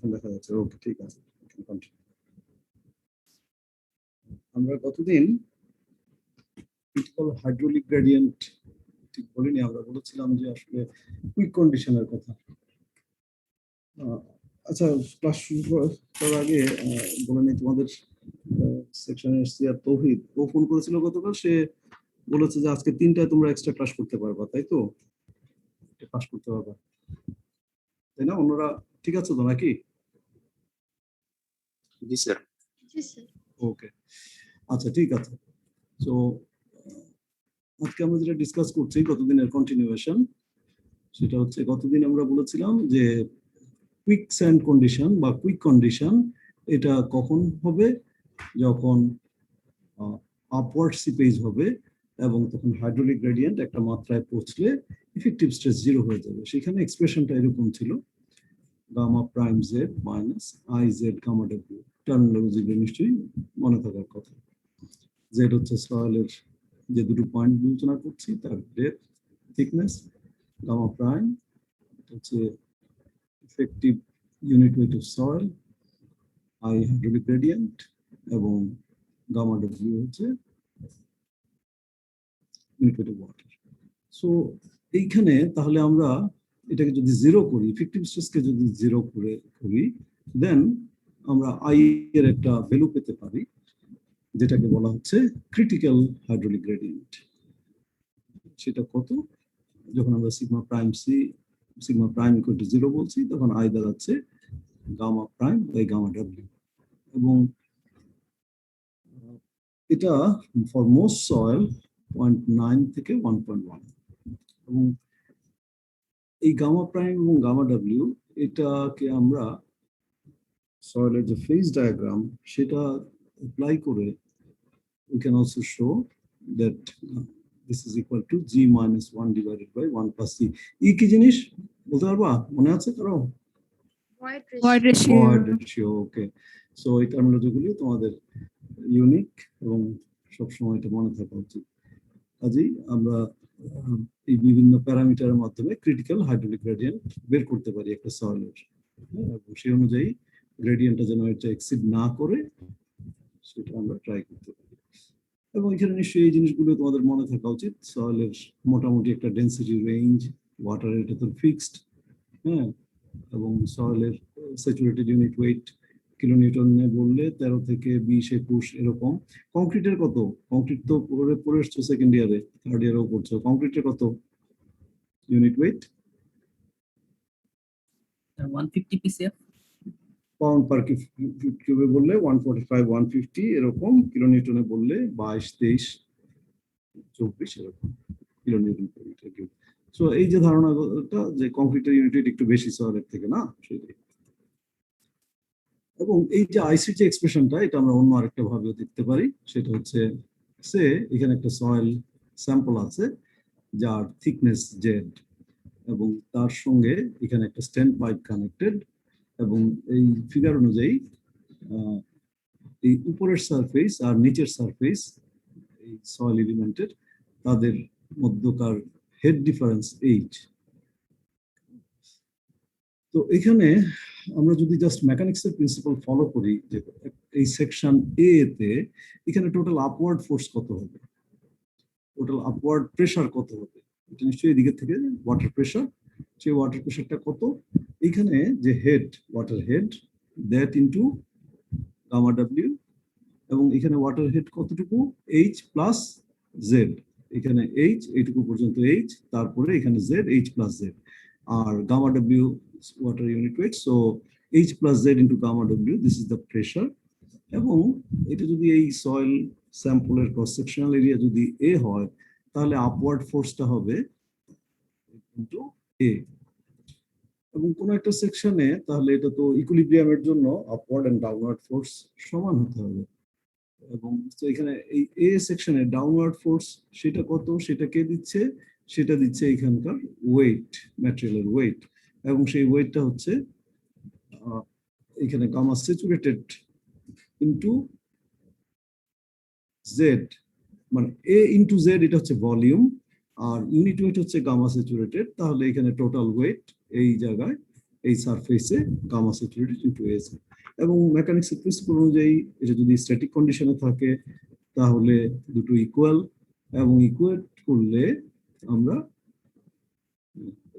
এখন দেখা যাচ্ছে। ওকে, ঠিক আছে। আমরা কতদিন ক্রিটিক্যাল হাইড্রোলিক গ্রেডিয়েন্ট ঠিক বলিনি, আমরা বলেছিলাম যে আসলে কুইক কন্ডিশনের কথা। আচ্ছা, ক্লাস শুরু করার আগে বলে নিই, তোমাদের সেকশনের সিআর তৌহিদ ও ফোন করেছিল গতকাল। সে বলেছে যে আজকে 3টায় তোমরা এক্সট্রা ক্লাস করতে পারবা, তাই তো? ক্লাস করতে পারবা, তাই না? অন্যরা ঠিক আছে তো নাকি? জি স্যার। ওকে, আচ্ছা ঠিক আছে। তো আজকে আমরা যেটা ডিসকাস করছি গতদিনের কন্টিনিউয়েশন, সেটা হচ্ছে গতদিন আমরা বলেছিলাম যে কুইক স্যান্ড কন্ডিশন বা কুইক কন্ডিশন এটা কখন হবে, যখন আপওয়ার্ড সিপেজ হবে এবং তখন হাইড্রোলিক গ্রেডিয়েন্ট একটা মাত্রায় পৌঁছলে ইফেক্টিভ স্ট্রেস 0 হয়ে যাবে। সেখানে এক্সপ্রেশনটা এরকম ছিল, gamma prime z minus I Z gamma ডব্লিউ। টার্মিনোলজি নিশ্চয়ই মনে থাকার কথা। জেড হচ্ছে সয়েলের যে দুটো পয়েন্ট বিবেচনা করছি তার ডেপথ, থিকনেস। গামা প্রাইম হচ্ছে effective unit weight of soil, I hydraulic gradient, এবং গামা ডব্লিউ হচ্ছে unit weight of water. So এইখানে তাহলে আমরা এটাকে যদি 0 করি, ইফেক্টিভ স্ট্রেসকে যদি 0 করে করি, দেন আমরা আই এর একটা ভ্যালু পেতে পারি, যেটাকে বলা হচ্ছে ক্রিটিক্যাল হাইড্রোলিক গ্রেডিয়েন্ট। সেটা কত? যখন আমরা sigma prime c sigma prime equal to 0 বলছি, তখন আই দাঁড়াচ্ছে gamma prime by gamma W. এবং এটা ফর মোস্ট সয়েল 0.9 থেকে 1.1। এবং এই গামা প্রাইম এবং গামা ডব্লিউ এটাকে আমরা সয়েলের যে ফেজ ডায়াগ্রাম সেটা অ্যাপ্লাই করে we can also show that this is equal to g minus 1 divided by 1 plus c. কি জিনিস বলতে পারবা? মনে আছে কারো? void ratio. Void ratio, okay. So এই টার্মিনোলজিগুলি তোমাদের ইউনিক এবং সবসময় এটা মনে থাকা উচিত। কাজেই আমরা এই বিভিন্ন প্যারামিটারের মাধ্যমে ক্রিটিক্যাল হাইড্রোলিক গ্রেডিয়েন্ট বের করতে পারি একটা সয়েলের, এবং সেই অনুযায়ী গ্রেডিয়েন্টটা যেন এটা এক্সিড না করে সেটা আমরা ট্রাই করতে পারি। এবং এখানে নিশ্চয়ই এই জিনিসগুলো তোমাদের মনে থাকা উচিত। সয়েলের মোটামুটি একটা ডেন্সিটি রেঞ্জ, ওয়াটারের এটা তো ফিক্সড, হ্যাঁ, এবং সয়েলের স্যাচুরেটেড ইউনিট ওয়েট কিলোনিউটনে বললে 13 থেকে 20, 21 এরকম। কংক্রিটের কত? কংক্রিট তো পড়ে এসছো সেকেন্ড ইয়ারে, থার্ড ইয়ারেও পড়ছো। কংক্রিটের কত unit weight? 150 PCF pound per কিউবে বললে 145, 150 এরকম। কিলোনিউটনে বললে 22, 23, 24 এরকম kilonewton per metre cube. So এই যে ধারণাটা যে কংক্রিটের ইউনিট ওয়েট একটু বেশি সয়েলের থেকে, না সেটাই। এবং এই যে আইসির যে এক্সপ্রেশনটা, এটা আমরা অন্য আরেকটা ভাবে দেখতে পারি। সেটা হচ্ছে সে এখানে একটা সয়েল স্যাম্পল আছে যার থিকনেস জেড, এবং তার সঙ্গে এখানে একটা স্ট্যান্ড পাইপ কানেক্টেড, এবং এই ফিগার অনুযায়ী এই উপরের সারফেস আর নিচের সারফেস এই সয়েল এলিমেন্টের তাদের মধ্যকার হেড ডিফারেন্স এইচ। তো এখানে আমরা যদি জাস্ট মেকানিক্সের প্রিন্সিপাল ফলো করি, যে এই সেকশন এ তে এখানে টোটাল আপওয়ার্ড ফোর্স কত হবে, টোটাল আপওয়ার্ড প্রেসার কত হবে, এটা নিশ্চয়ই এদিকে থেকে ওয়াটার প্রেসার, সেই ওয়াটার প্রেসারটা কত, এখানে যে head water head that into gamma W, এবং এখানে ওয়াটার হেড কতটুকু, এইচ প্লাস জেড। এখানে এইচ এইটুকু পর্যন্ত এইচ, তারপরে এখানে জেড, এইচ প্লাস জেড, আর gamma W water unit weight, so H plus Z into gamma W, this is the pressure. এবং এটা যদি এই সয়েল স্যাম্পলের ক্রস সেকশনাল এরিয়া যদি A হয়, তাহলে আপওয়ার্ড ফোর্সটা হবে ইনটু A। এবং কোন একটা সেকশনে তাহলে এটা তো ইকুইলিব্রিয়ামের জন্য আপওয়ার্ড এন্ড ডাউনওয়ার্ড ফোর্স সমান হতে হবে। এবং এখানে এই A সেকশনে ডাউনওয়ার্ড ফোর্স সেটা কত, সেটা কে দিচ্ছে? সেটা দিচ্ছে এখানকার ওয়েট, ম্যাটেরিয়ালের ওয়েট, এবং সেই ওয়েটটা হচ্ছে এখানে গামা স্যাচুরেটেড ইনটু জেড, মানে এ ইনটু জেড, এটা হচ্ছে ভলিউম, আর ইউনিট ওয়েট হচ্ছে গামা স্যাচুরেটেড। তাহলে এখানে টোটাল ওয়েট এই জায়গায় এই সারফেসে গামা স্যাচুরেটেড ইনটু এস, এবং মেকানিক্সের প্রিন্সিপাল অনুযায়ী এটা যদি স্ট্যাটিক কন্ডিশনে থাকে তাহলে দুটো ইকুয়াল, এবং ইকুয়েট করলে আমরা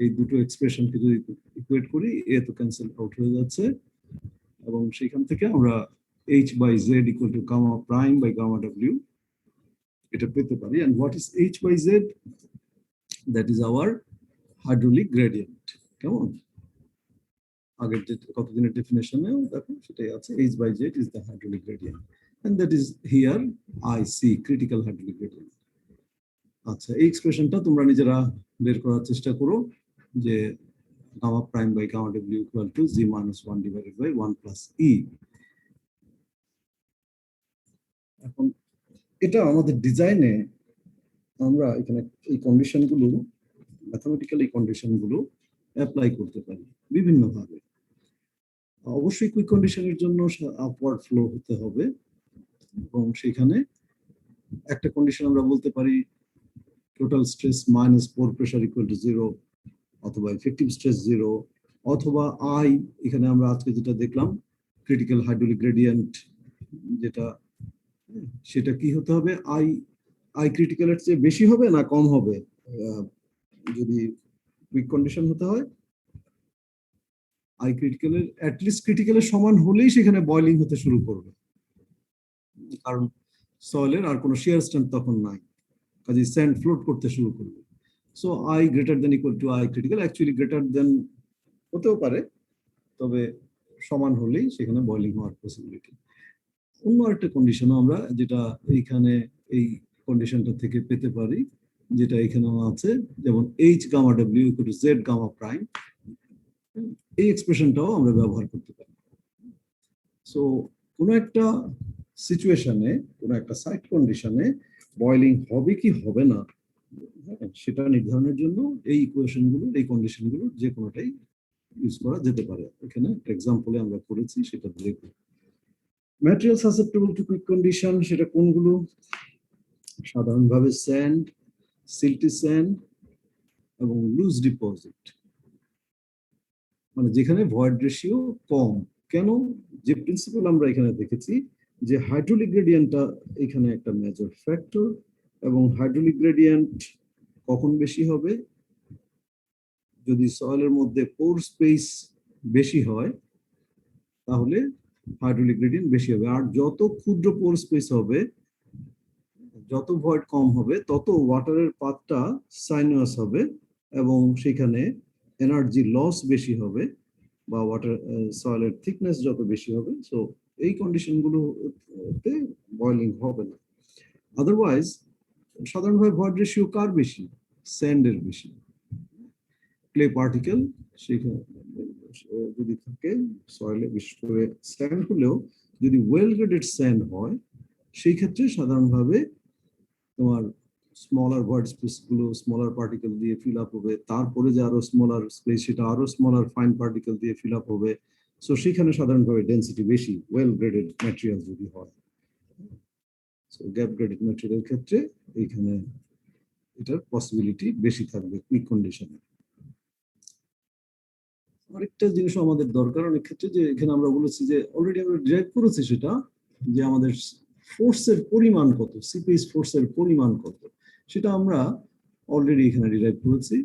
এই দুটো এক্সপ্রেশনকে যদি ইকুয়েট করি এ তো ক্যান্সেল আউট হয়ে যাচ্ছে, এবং সেখান থেকে আমরা h by z equal to gamma prime by gamma w এটা পেতে পারি। and what is h by z? that is our hydraulic gradient। কেমন আগের যে কতদিনের ডেফিনেশনে দেখো সেটাই আছে, h by z is the hydraulic gradient and that is here IC, critical hydraulic gradient। আচ্ছা, এই এক্সপ্রেশনটা তোমরা নিজেরা বের করার চেষ্টা করো যে gamma prime by gamma w equal to z minus 1 divided by 1 plus e। এখন এটা আমাদের ডিজাইনে আমরা এখানে এই কন্ডিশনগুলো, ম্যাথমেটিক্যাল এই কন্ডিশনগুলো অ্যাপ্লাই করতে পারি বিভিন্ন ভাবে। অবশ্যই কুইক কন্ডিশনের জন্য আপওয়ার্ড ফ্লো হতে হবে, এবং সেখানে একটা কন্ডিশন আমরা বলতে পারি total stress minus poor pressure equal to 0, অথবা ইফেক্টিভ স্ট্রেস 0, অথবা আই, এখানে আমরা আজকে যেটা দেখলাম ক্রিটিক্যাল হাইড্রোলিক গ্রেডিয়েন্ট যেটা, সেটা কি হতে হবে, আই ক্রিটিক্যালের চেয়ে বেশি হবে না কম হবে যদি কুইক কন্ডিশন হতে হয়? আই ক্রিটিক্যালের অ্যাটলিস্ট ক্রিটিক্যালের সমান হলেই সেখানে বয়লিং হতে শুরু করবে, কারণ সয়েলের আর কোনো শিয়ার স্ট্রেংথ তখন নাই, কাজে স্যান্ড ফ্লোট করতে শুরু করবে। So I greater than equal to I critical, actually greater than হতেও পারে, তবে সমান হলেই সেখানে বয়লিং হওয়ার পসিবিলিটি। অন্য একটা কন্ডিশনও আমরা যেটা এইখানে এই কন্ডিশনটা থেকে পেতে পারি, যেটা এখানেও আছে, যেমন এইচ গামা ডব্লিউ equal to z gamma prime, এই এক্সপ্রেশনটাও আমরা ব্যবহার করতে পারি। সো কোনো একটা সিচুয়েশনে, কোনো একটা সাইট কন্ডিশনে বয়লিং হবে কি হবে না সেটা নির্ধারণের জন্য এই ইকুয়েশনগুলো, এই কন্ডিশনগুলো যে কোনোটাই ইউজ করা যেতে পারে। এখানে এক্সাম্পলে আমরা করেছি, সেটা দেখব। Material susceptible to quick condition সেটা কোনগুলো? সাধারণভাবে স্যান্ড, সিল্টি স্যান্ড এবং লুজ ডিপোজিট, মানে যেখানে ভয়েড রেশিও কম। কেন? যে প্রিন্সিপাল আমরা এখানে দেখেছি যে হাইড্রোলিক গ্রেডিয়েন্টটা এখানে একটা মেজর ফ্যাক্টর, এবং হাইড্রোলিক গ্রেডিয়েন্ট কখন বেশি হবে? যদি সয়েলের মধ্যে পোর স্পেস বেশি হয় তাহলে হাইড্রোলিক গ্রেডিয়েন্ট বেশি হবে, আর যত ক্ষুদ্র পোর স্পেস হবে, যত ভয়েড কম হবে, তত ওয়াটারের পাথটা সাইনাস হবে এবং সেখানে এনার্জি লস বেশি হবে, বা ওয়াটার সয়েলের থিকনেস যত বেশি হবে, সো এই কন্ডিশনগুলোতে বয়লিং হবে না। আদারওয়াইজ সাধারণভাবে ভয়েড রেশিও কার বেশি? স্যান্ডের বেশি। ক্লে পার্টিকেল সেখানে যদি থাকে সয়েলে, বিশেষ করে স্যান্ড হলেও যদি ওয়েল গ্রেডেড স্যান্ড হয়, সেই ক্ষেত্রে সাধারণভাবে তোমার স্মলার ভয়েড স্পেস গুলো স্মলার পার্টিকেল দিয়ে ফিল আপ হবে, তারপরে যে আরো স্মলার স্পেস সেটা আরো স্মলার ফাইন পার্টিকেল দিয়ে ফিল আপ হবে। সো সেখানে সাধারণভাবে ডেন্সিটি বেশি ওয়েল গ্রেডেড ম্যাটেরিয়াল যদি হয়। সো গ্যাপ গ্রেডেড ম্যাটেরিয়াল ক্ষেত্রে এইখানে এটার পসিবিলিটি বেশি থাকবে কুইক কন্ডিশনে। আরেকটা জিনিস আমাদের দরকার অনেক ক্ষেত্রে, যে এখানে আমরা বলেছি যে অলরেডি আমরা ডিরাইভ করেছি সেটা, যে আমাদের ফোর্সের পরিমাণ কত, সিপিএস ফোর্সের পরিমাণ কত, সেটা আমরা অলরেডি এখানে ডিরাইভ করেছি।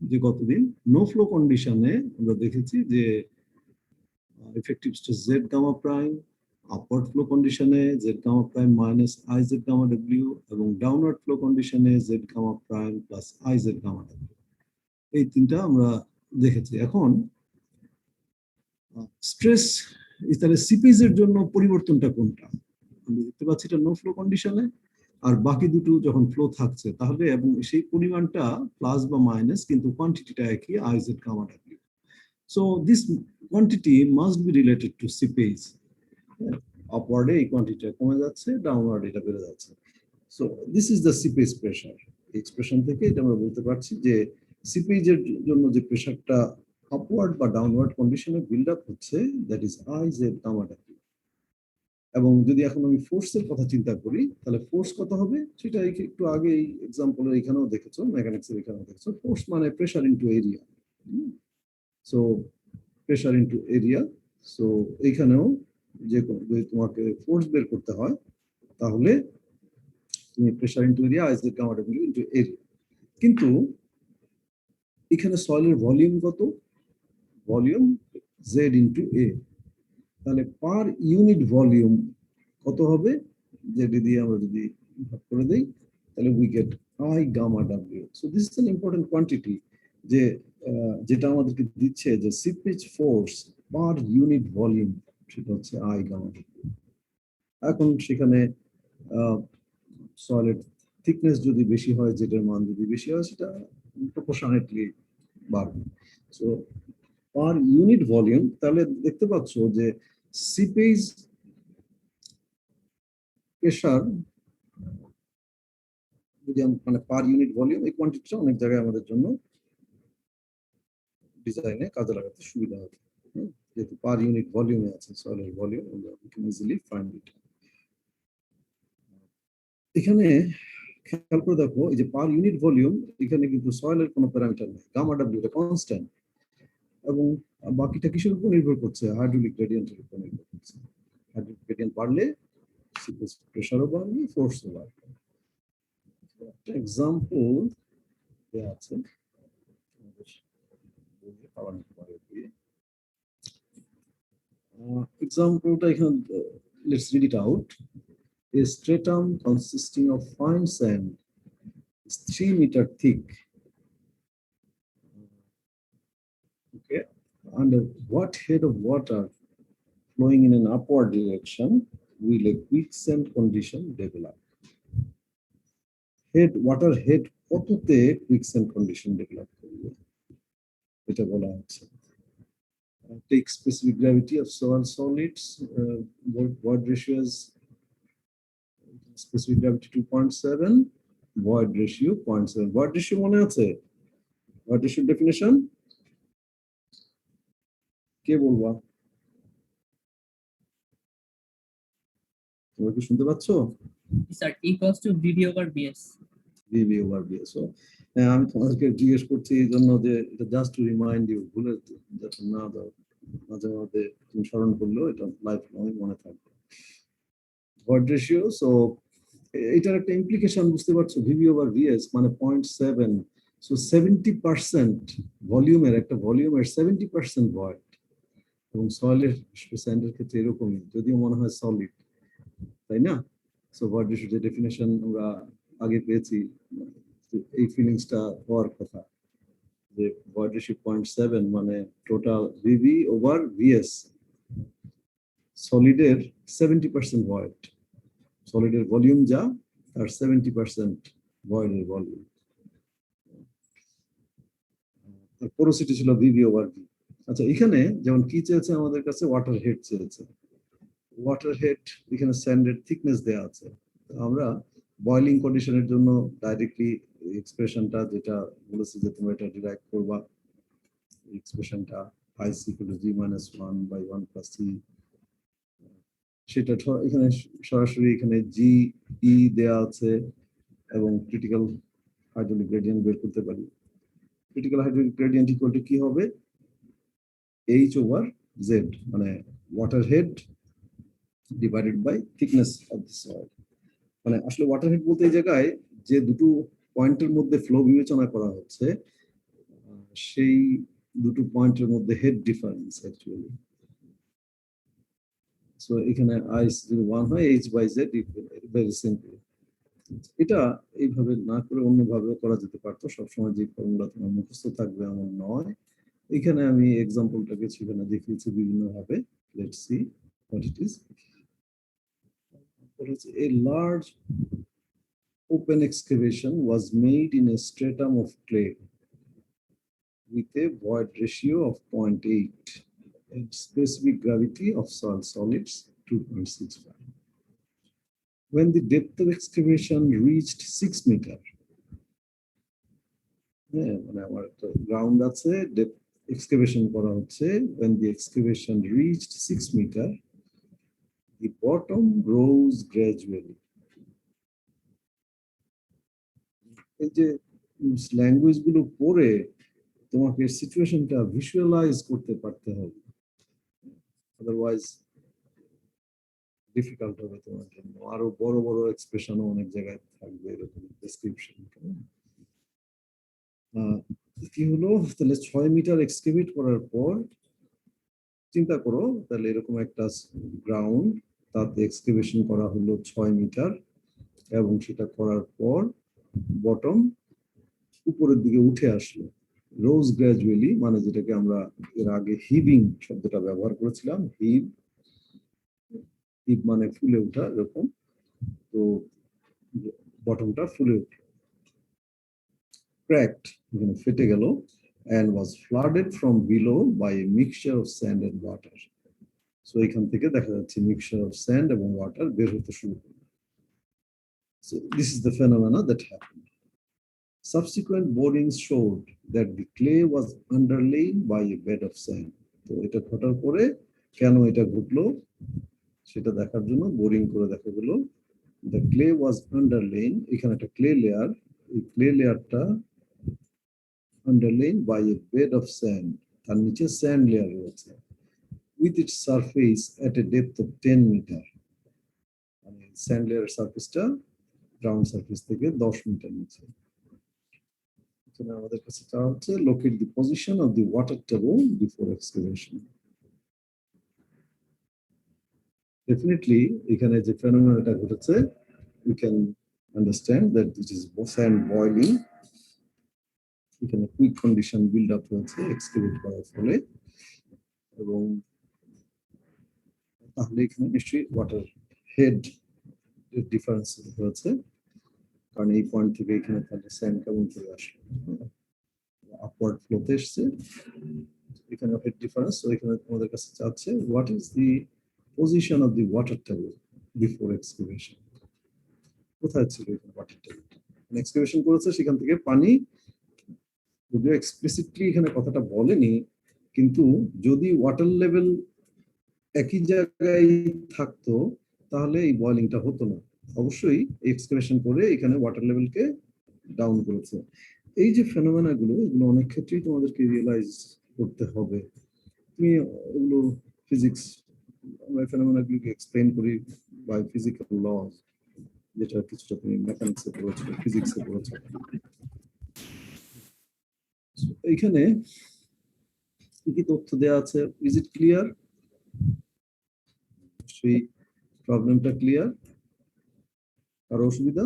যে গতদিন নো ফ্লো কন্ডিশনে আমরা দেখেছি যে effective stress Z gamma prime, upward flow কন্ডিশনে Z gamma prime minus I Z gamma W, এবং ডাউনওয়ার্ড ফ্লো কন্ডিশনে Z gamma prime plus I Z gamma W, এই তিনটা আমরা দেখেছি। এখন স্ট্রেস, তাহলে সিপিএস এর জন্য পরিবর্তনটা কোনটা? আমরা দেখতে পাচ্ছি এটা নো ফ্লো কন্ডিশনে, আর বাকি দুটো যখন ফ্লো থাকছে তাহলে, এবং সেই পরিমাণটা প্লাস বা মাইনাস, কিন্তু কোয়ান্টিটিটা একই, I Z gamma W. So this quantity must be related to CPS. আপওয়ার্ডে এই কোয়ান্টিটিটা কমে যাচ্ছে, ডাউনওয়ার্ডে এটা বেড়ে যাচ্ছে। So this is the CPS pressure. Expression থেকে এটা আমরা বলতে পারছি যে সিপিএস এর জন্য যে প্রেসারটা আপওয়ার্ড বা ডাউনওয়ার্ড কন্ডিশনে বিল্ড আপ হচ্ছে, that is i Z gamma W. এবং যদি এখন আমি ফোর্সের কথা চিন্তা করি, তাহলে ফোর্স কত হবে? সেটা একটু আগে এই এক্সাম্পলের এখানেও দেখেছো, মেকানিক্সের এখানেও দেখেছো, ফোর্স মানে pressure into area. So pressure into area. So এইখানেও যদি তোমাকে ফোর্স বের করতে হয় তাহলে তুমি pressure into area i Z gamma ডব্লিউ ইনটু এরিয়া। কিন্তু এখানে সয়েলের ভলিউম কত? Volume z into A. তাহলে পার ইউনিট ভলিউম কত হবে? যেটি দিয়ে আমরা যদি ভাগ করে দেই তাহলে উই গেট আই গামা ডাব্লিউ। So this is an important quantity, যে যেটা আমাদেরকে দিচ্ছে যে seepage force per unit volume, সেটা হচ্ছে আই গামা ডাব্লিউ। এখন সেখানে সলিড থিকনেস যদি বেশি হয়, যেটার মান যদি বেশি হয়, সেটা প্রপোর্শনেটলি বাড়বে। সো পার ইউনিট ভলিউম, তাহলে দেখতে পাচ্ছ যে সিপেজ প্রেশার যদি মানে পার ইউনিট ভলিউম, এই কোয়ান্টিটিটা অনেক জায়গায় আমাদের জন্য ডিজাইনে কাজে লাগাতে সুবিধা হবে, যেহেতু পার ইউনিট ভলিউমে আছে সয়েলের volume, we can easily find it. এখানে খেয়াল করে দেখো, এই যে পার ইউনিট ভলিউম, এখানে কিন্তু সয়েলের কোনো প্যারামিটার নেই, গামা ডাব্লিউ এটা কনস্ট্যান্ট, এবং বাকিটা কিসের উপর নির্ভর করছে? হাইড্রোলিক গ্রেডিয়েন্টের উপর নির্ভর করছে। হাইড্রোলিক গ্রেডিয়েন্ট বাড়লে প্রেশারও বাড়বে, ফোর্সও বাড়বে। একটা এক্সাম্পল দেওয়া আছে, এক্সাম্পলটা এখানে, let's read it out. A stratum consisting of fine sand is 3 meter thick. Okay, under what head of water flowing in an upward direction will a quicksand condition develop? Head, water head কততে quicksand condition develop করবে, এটা বলা হচ্ছে। Take specific gravity of soil solids, void ratio is specific gravity 2.7, void ratio 0.7. void ratio মনে আছে? void ratio definition কে বলবা? তোমরা কি শুনতে পাচ্ছ? Sir, T equals to VB over BS. VB over BS. So আমি তোমাদেরকে জিজ্ঞেস করছি এই জন্য যে এটা জাস্ট টু রিমাইন্ড ইউ, ভুলে যাতে না দাও, মাঝে মাঝে তুমি স্মরণ করলেও এটা লাইফ লং মনে থাকবে। void ratio, সো এটার একটা ইমপ্লিকেশন বুঝতে পারছো, VB over BS মানে 0.7। সো 70% ভলিউমের, একটা ভলিউমের 70% ভয়েড, এবং সয়েলের স্যান্ডের ক্ষেত্রে এরকমই, যদিও মনে হয় সলিড, তাই না? সো void ratio যে ডেফিনেশন আমরা আগে পেয়েছি, এই ফিলিংসটা হওয়ার কথা, যে void ratio 0.7 মানে টোটাল VB over BS, সলিডের 70% ভয়েড, সলিডের ভলিউম যা তার 70% ভয়েডের ভলিউম। পোরোসিটি ছিল VB over B। আচ্ছা, এখানে যেমন কি চেয়েছে আমাদের কাছে? ওয়াটার হেড চেয়েছে। ওয়াটার হেড, এখানে স্যান্ডের থিকনেস দেওয়া আছে। আমরা বয়লিং কন্ডিশনের জন্য ডাইরেক্টলি এক্সপ্রেশনটা যেটা বলেছি যে তোমরা এটা ডিরাইভ করবা, এক্সপ্রেশনটা I c = G - 1 by 1 plus C, সেটা এখানে সরাসরি এখানে জি ই দেয়া আছে, এবং ক্রিটিক্যাল হাইড্রোলিক গ্রেডিয়েন্ট বের করতে পারি। Critical hydraulic gradient equal to কি হবে? H over Z, মানে water head divided by thickness of the soil. মানে আসলে ওয়াটার হেড বলতে এই জায়গায় যে দুটো পয়েন্টের মধ্যে ফ্লো বিবেচনা করা হচ্ছে, সেই দুটো পয়েন্টের মধ্যে হেড ডিফারেন্স অ্যাকচুয়ালি। সো এখানে I যদি 1 হয়, H by Z, very simple. এটা এইভাবে না করে অন্যভাবেও করা যেতে পারতো, সবসময় যে ফর্মুলা তোমার মুখস্থ থাকবে এমন নয়। এখানে আমি এক্সাম্পলটাকে সেখানে দেখিয়েছি বিভিন্ন ভাবে। Let's see what it is. A large open excavation was made in a stratum of clay with a void ratio of 0.8 and specific gravity of soil solids 2.65. When the depth of excavation reached 6 meters, মানে আমার একটা ground আছে, depth excavation করা হচ্ছে, when the excavation reached 6 meters, the bottom rose gradually. এই যে language গুলো পড়ে তোমাকে সিচুয়েশনটা ভিজুয়ালাইজ করতে পারতে হবে, আদারওয়াইজ ডিফিকাল্ট হবে তোমার জন্য। আরো বড় বড় এক্সপ্রেশনও অনেক জায়গায় থাকবে এরকম ডেসক্রিপশন। কি হলো তাহলে 6 মিটার এক্সকেভেট করার পর চিন্তা করো তাহলে এরকম একটা গ্রাউন্ড, তাতে এক্সকেভেশন করা হলো 6 মিটার, এবং সেটা করার পর বটম উপরের দিকে উঠে আসলো। রোজ গ্রাজুয়ালি, মানে যেটাকে আমরা এর আগে হিভিং শব্দটা ব্যবহার করেছিলাম, হিভ হিভ মানে ফুলে ওঠা এরকম। তো বটমটা ফুলে উঠলো, ক্র্যাকড এখানে ফেটে গেল, and was flooded from below by a mixture of sand and water. So এখান থেকে দেখা যাচ্ছে mixture of sand এবং water বের হতে শুরু করলো। So this is the phenomena that happened. Subsequent borings showed that the clay was underlain by a bed of sand. তো এটা ঘটার পরে কেন এটা ঘটলো সেটা দেখার জন্য বোরিং করে দেখা গেল the clay was underlain, এখানে একটা clay layer, এই clay layerটা underlain by a bed of sand, তার নিচে sand layer রয়েছে, with its surface at a depth of 10 meter. মানে sand layer সারফেসটা গ্রাউন্ড সারফেস থেকে 10 মিটার নিচে। এখানে আমাদের কাছে চাওয়া হচ্ছে locate the position of the water table before excavation. Definitely এখানে যে ফেনোমেনাটা ঘটেছে, we can understand that this is sand boiling. এখানে কুইক কন্ডিশন বিল্ড আপ হয়েছে এক্সকেভেট করার ফলে, এবং তাহলে এখানে নিশ্চয়ই ওয়াটার হেড ডিফারেন্স হয়েছে, কারণ এই পয়েন্ট থেকে এখানে তাহলে স্যান্ড কেমন চলে আসলো, আপওয়ার্ড ফ্লোতে এসছে, এখানে হেড ডিফারেন্স। তো এখানে আমাদের কাছে চাচ্ছে what is the position of the water table before excavation, কোথায় ছিল এখানে ওয়াটার টেবল এক্সকেভেশন করেছে, সেখান থেকে পানি, যদিও এক্সপ্লিসিটলি এখানে কথাটা বলেনি, কিন্তু যদি ওয়াটার লেভেল একই জায়গায় থাকতো তাহলে এই বয়েলিংটা হতো না। অবশ্যই এক্সকেভেশন করে এখানে ওয়াটার লেভেলকে ডাউন করেছে। এই যে ফেনোমেনা গুলো, এগুলো অনেক ক্ষেত্রেই তোমাদেরকে রিয়েলাইজ করতে হবে। তুমি এগুলো ফিজিক্স, আমরা ফেনোমেনা গুলোকে এক্সপ্লেইন করি বাই ফিজিক্যাল লজ, যেটা কিছুটা তুমি মেকানিক্সে পড়েছো, ফিজিক্সে পড়েছো। এইখানে কি কি তথ্য দেওয়া আছে, ইজ ইট ক্লিয়ার? সেই প্রবলেমটা ক্লিয়ার? কারো অসুবিধা?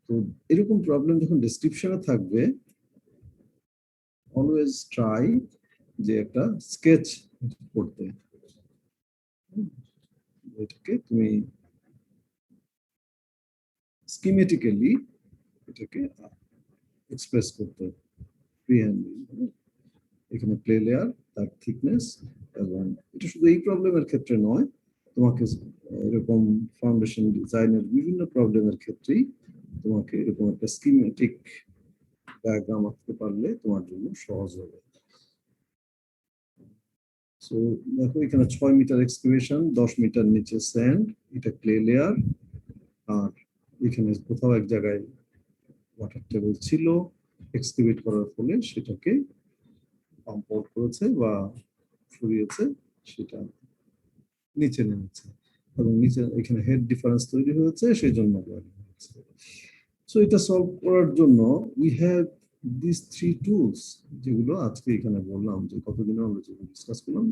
তো এরকম প্রবলেম যখন ডেসক্রিপশনে থাকবে, অলওয়েজ ট্রাই যে একটা স্কেচ করতে, এটাকে তুমি স্কিমেটিক্যালি এটাকে এক্সপ্রেস করতে ফ্রিহ্যান্ডলি। এখানে প্লে লেয়ার, তার থিকনেস, এবং এটা শুধু এই প্রবলেমের ক্ষেত্রে নয়, তোমাকে এরকম ফাউন্ডেশন ডিজাইনের বিভিন্ন প্রবলেমের ক্ষেত্রেই তোমাকে এরকম একটা স্কিমেটিক ডায়াগ্রাম আঁকতে পারলে তোমার জন্য সহজ হবে। সো দেখো এখানে 6 মিটার এক্সকেভেশন, 10 মিটার নিচে স্যান্ড, এটা ক্লে লেয়ার, আর এখানে কোথাও এক জায়গায় ওয়াটার টেবল ছিল, এক্সকেভেট করার ফলে সেটাকে পাম্প আউট করেছে বা সরিয়েছে, সেটা নিচে নেমেছে, এবং নিচে এখানে হেড ডিফারেন্স তৈরি হয়েছে, সেই জন্য সো এটা সলভ করার জন্য উই হ্যাভ দিস 3 টুলস, যেগুলো আজকে এখানে বললাম যে কতদিন আমরা যেগুলো ডিসকাস করলাম,